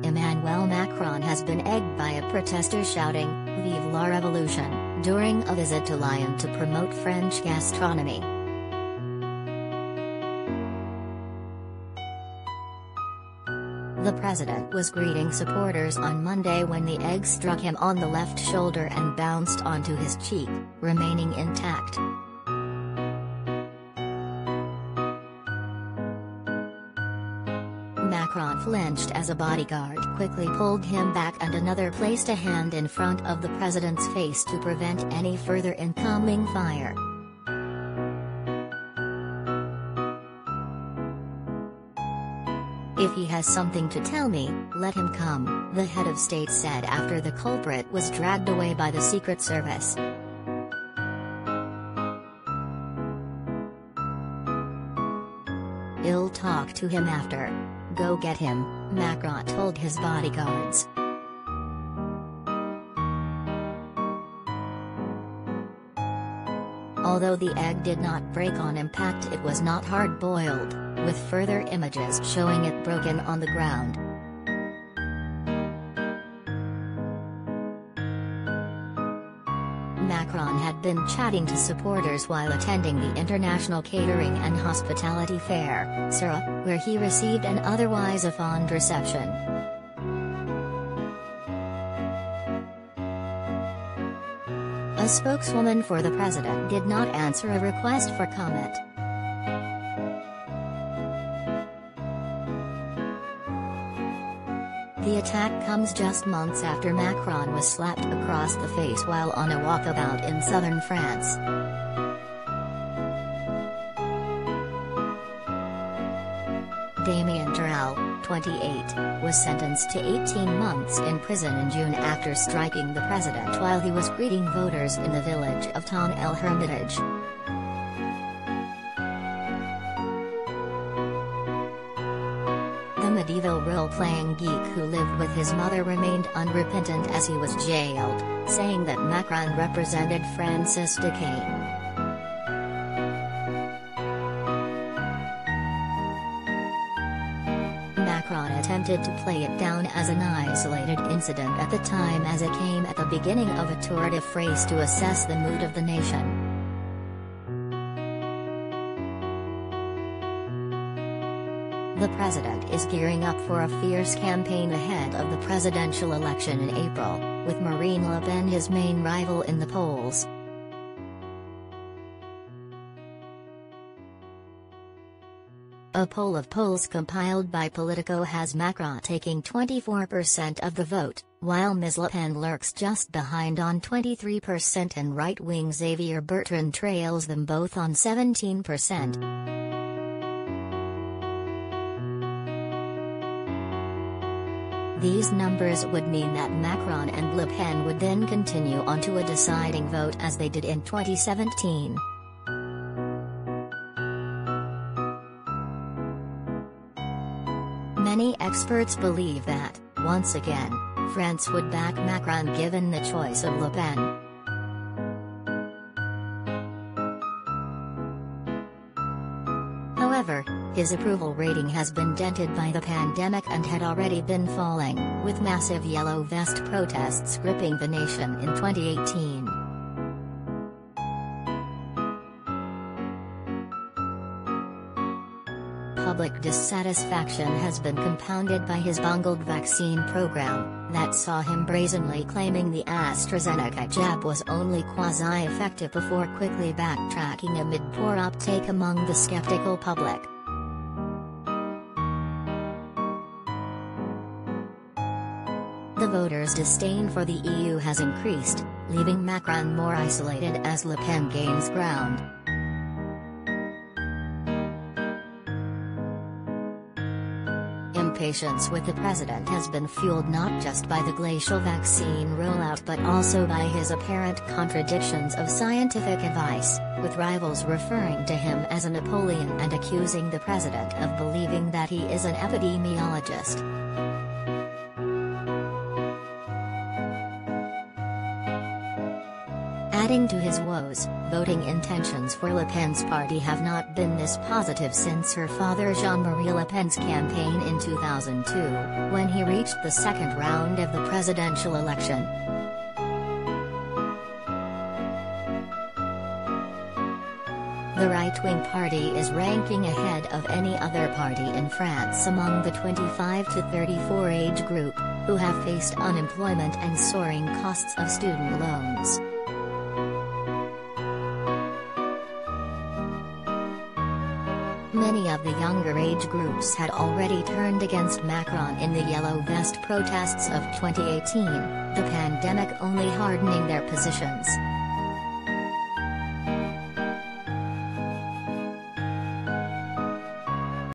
Emmanuel Macron has been egged by a protester shouting, "Vive la Revolution," during a visit to Lyon to promote French gastronomy. The president was greeting supporters on Monday when the egg struck him on the left shoulder and bounced onto his cheek, remaining intact. Macron flinched as a bodyguard quickly pulled him back and another placed a hand in front of the president's face to prevent any further incoming fire. "If he has something to tell me, let him come," the head of state said after the culprit was dragged away by the Secret Service. "I'll talk to him after. Go get him," Macron told his bodyguards. Although the egg did not break on impact, it was not hard-boiled, with further images showing it broken on the ground. Macron had been chatting to supporters while attending the International Catering and Hospitality Fair, CERA, where he received an otherwise a fond reception. A spokeswoman for the president did not answer a request for comment. The attack comes just months after Macron was slapped across the face while on a walkabout in southern France. Damien Terrell, 28, was sentenced to 18 months in prison in June after striking the president while he was greeting voters in the village of Ton El Hermitage. The medieval role-playing geek who lived with his mother remained unrepentant as he was jailed, saying that Macron represented Francis Decane. Macron attempted to play it down as an isolated incident at the time as it came at the beginning of a tour de France to assess the mood of the nation. The president is gearing up for a fierce campaign ahead of the presidential election in April, with Marine Le Pen his main rival in the polls. A poll of polls compiled by Politico has Macron taking 24% of the vote, while Ms. Le Pen lurks just behind on 23% and right-wing Xavier Bertrand trails them both on 17%. These numbers would mean that Macron and Le Pen would then continue on to a deciding vote as they did in 2017. Many experts believe that, once again, France would back Macron given the choice of Le Pen. However, his approval rating has been dented by the pandemic and had already been falling, with massive yellow vest protests gripping the nation in 2018. Public dissatisfaction has been compounded by his bungled vaccine program, that saw him brazenly claiming the AstraZeneca jab was only quasi-effective before quickly backtracking amid poor uptake among the skeptical public. The voters' disdain for the EU has increased, leaving Macron more isolated as Le Pen gains ground. Impatience with the president has been fueled not just by the glacial vaccine rollout but also by his apparent contradictions of scientific advice, with rivals referring to him as a Napoleon and accusing the president of believing that he is an epidemiologist. Adding to his woes, voting intentions for Le Pen's party have not been this positive since her father Jean-Marie Le Pen's campaign in 2002, when he reached the second round of the presidential election. The right-wing party is ranking ahead of any other party in France among the 25 to 34 age group, who have faced unemployment and soaring costs of student loans. Many of the younger age groups had already turned against Macron in the Yellow Vest protests of 2018, the pandemic only hardening their positions.